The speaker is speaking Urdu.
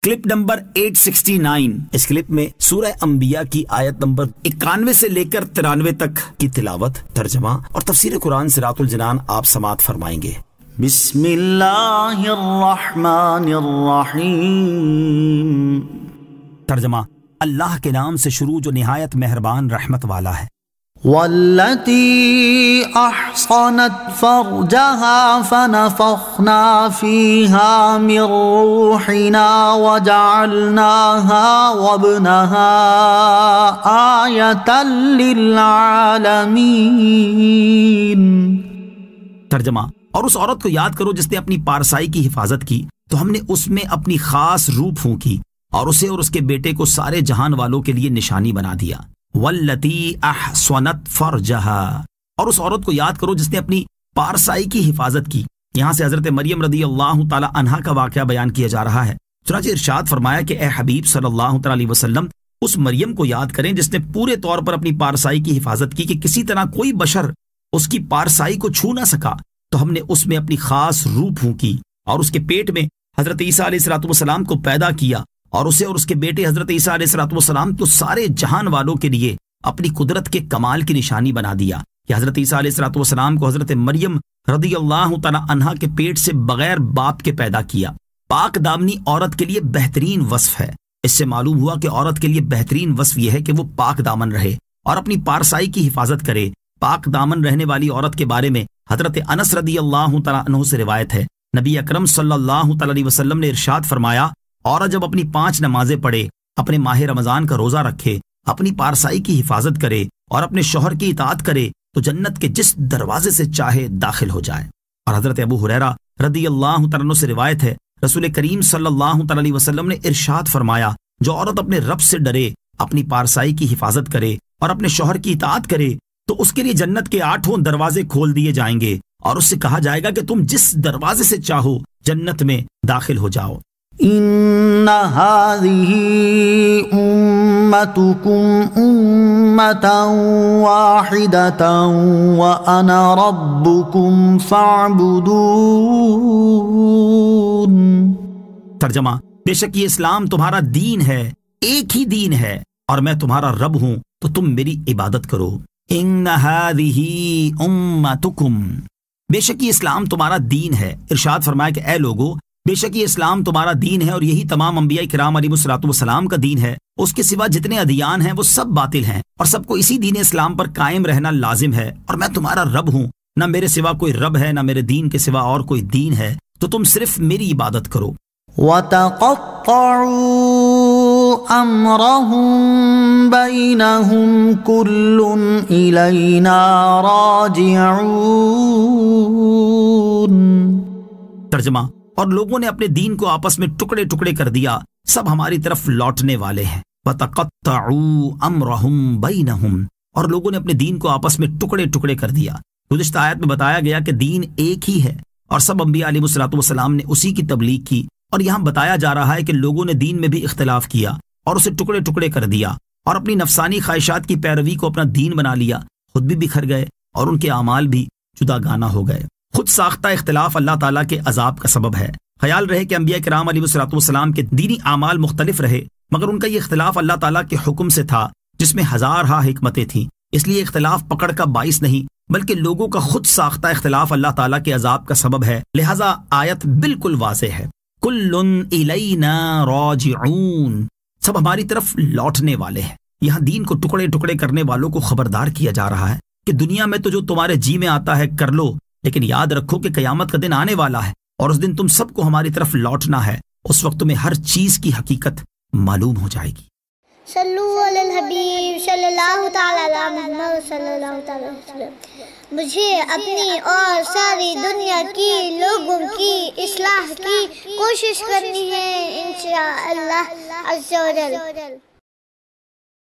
Clip number 869۔ اس کلپ میں سورہ انبیاء کی آیت نمبر 91 سے لے کر 93 تک کی تلاوت، ترجمہ اور تفسیر قرآن صراط الجنان آپ سماعت فرمائیں گے۔ بسم اللہ الرحمن الرحیم۔ ترجمہ، اللہ کے نام سے شروع جو نہایت مہربان رحمت والا ہے۔ والتی احصنت فرجها فنفخنا فيها من روحنا وجعلناها وابنها آية للعالمين۔ ترجمہ، اور اس عورت کو یاد کرو جس نے اپنی پارسائی کی حفاظت کی تو ہم نے اس میں اپنی خاص روح پھونکی اور اسے اور اس کے بیٹے کو سارے جہان والوں کے لیے نشانی بنا دیا۔ واللتی احصنت فرجہا، اور اس عورت کو یاد کرو جس نے اپنی پارسائی کی حفاظت کی۔ یہاں سے حضرت مریم رضی اللہ تعالی عنہا کا واقعہ بیان کیا جا رہا ہے۔ چنانچہ ارشاد فرمایا کہ اے حبیب صلی اللہ تعالی علیہ وسلم اس مریم کو یاد کریں جس نے پورے طور پر اپنی پارسائی کی حفاظت کی کہ کسی طرح کوئی بشر اس کی پارسائی کو چھو نہ سکا، تو ہم نے اس میں اپنی خاص روح پھونکی اور اس کے پیٹ میں حضرت عیسیٰ علیہ السلام کو پیدا کیا اور اسے اور اس کے بیٹے حضرت عیسیٰ علیہ السلام کو سارے جہان والوں کے لیے اپنی قدرت کے کمال کی نشانی بنا دیا کہ حضرت عیسیٰ علیہ السلام کو حضرت مریم رضی اللہ تعالی عنہا کے پیٹ سے بغیر باپ کے پیدا کیا۔ پاک دامنی عورت کے لیے بہترین وصف ہے۔ اس سے معلوم ہوا کہ عورت کے لیے بہترین وصف یہ ہے کہ وہ پاک دامن رہے اور اپنی پارسائی کی حفاظت کرے۔ پاک دامن رہنے والی عورت کے بارے میں حضرت انس رضی اللہ تعالی عنہ سے روایت ہے، نبی اکرم صلی اللہ تعالی علیہ وسلم نے ارشاد فرمایا، عورت جب اپنی 5 نمازیں پڑھے، اپنے ماہ رمضان کا روزہ رکھے، اپنی پارسائی کی حفاظت کرے اور اپنے شوہر کی اطاعت کرے تو جنت کے جس دروازے سے چاہے داخل ہو جائے۔ اور حضرت ابو ہریرہ رضی اللہ تعالی عنہ سے روایت ہے، رسول کریم صلی اللہ تعالی علیہ وسلم نے ارشاد فرمایا، جو عورت اپنے رب سے ڈرے، اپنی پارسائی کی حفاظت کرے اور اپنے شوہر کی اطاعت کرے تو اس کے لیے جنت کے 8 دروازے کھول دیے جائیں گے اور اس سے کہا جائے گا کہ تم جس دروازے سے چاہو جنت میں داخل ہو جاؤ۔ ان هذه امتكم امة واحدة وانا ربكم فاعبدون۔ ترجمہ، بے شک یہ اسلام تمہارا دین ہے، ایک ہی دین ہے اور میں تمہارا رب ہوں تو تم میری عبادت کرو۔ ان هذه امتكم، بے شک یہ اسلام تمہارا دین ہے۔ ارشاد فرمایا کہ اے لوگو، بے شک یہ اسلام تمہارا دین ہے اور یہی تمام انبیاء کرام علیہ السلام کا دین ہے۔ اس کے سوا جتنے ادیان ہیں وہ سب باطل ہیں اور سب کو اسی دین اسلام پر قائم رہنا لازم ہے، اور میں تمہارا رب ہوں، نہ میرے سوا کوئی رب ہے، نہ میرے دین کے سوا اور کوئی دین ہے، تو تم صرف میری عبادت کرو۔ وَتَقَطَّعُوا أَمْرَهُمْ بَيْنَهُمْ كُلٌّ إِلَيْنَا رَاجِعُونَ۔ ترجمہ، اور لوگوں نے اپنے دین کو آپس میں ٹکڑے ٹکڑے کر دیا، سب ہماری طرف لوٹنے والے ہیں۔ وَتَقَطَّعُوا أَمْرَهُمْ بَيْنَهُمْ، اور لوگوں نے اپنے دین کو آپس میں ٹکڑے ٹکڑے کر دیا۔ گزشتہ آیت میں بتایا گیا کہ دین ایک ہی ہے اور سب انبیاء علیہ السلام نے اسی کی تبلیغ کی، اور یہاں بتایا جا رہا ہے کہ لوگوں نے دین میں بھی اختلاف کیا اور اسے ٹکڑے ٹکڑے کر دیا اور اپنی نفسانی خواہشات کی پیروی کو اپنا دین بنا لیا، خود بھی بکھر گئے اور ان کے اعمال بھی جدا گانا ہو گئے۔ خود ساختہ اختلاف اللہ تعالیٰ کے عذاب کا سبب ہے۔ خیال رہے کہ انبیاء کرام علیہ السلام کے دینی اعمال مختلف رہے، مگر ان کا یہ اختلاف اللہ تعالیٰ کے حکم سے تھا جس میں ہزارہا حکمتیں تھیں، اس لیے اختلاف پکڑ کا باعث نہیں بلکہ لوگوں کا خود ساختہ اختلاف اللہ تعالیٰ کے عذاب کا سبب ہے۔ لہذا آیت بالکل واضح ہے، کل الینا راجعون، سب ہماری طرف لوٹنے والے ہیں۔ یہاں دین کو ٹکڑے ٹکڑے کرنے والوں کو خبردار کیا جا رہا ہے کہ دنیا میں تو جو تمہارے جی میں آتا ہے کر لو، لیکن یاد رکھو کہ قیامت کا دن آنے والا ہے اور اس دن تم سب کو ہماری طرف لوٹنا ہے۔ اس وقت تمہیں ہر چیز کی حقیقت معلوم ہو جائے گی۔ صلو علی الحبیب صلی اللہ تعالی علی محمد صلی اللہ تعالی وسلم۔ مجھے اپنی اور ساری دنیا کی لوگوں کی اصلاح کی کوشش کرنی ہے انشاءاللہ عز و جل۔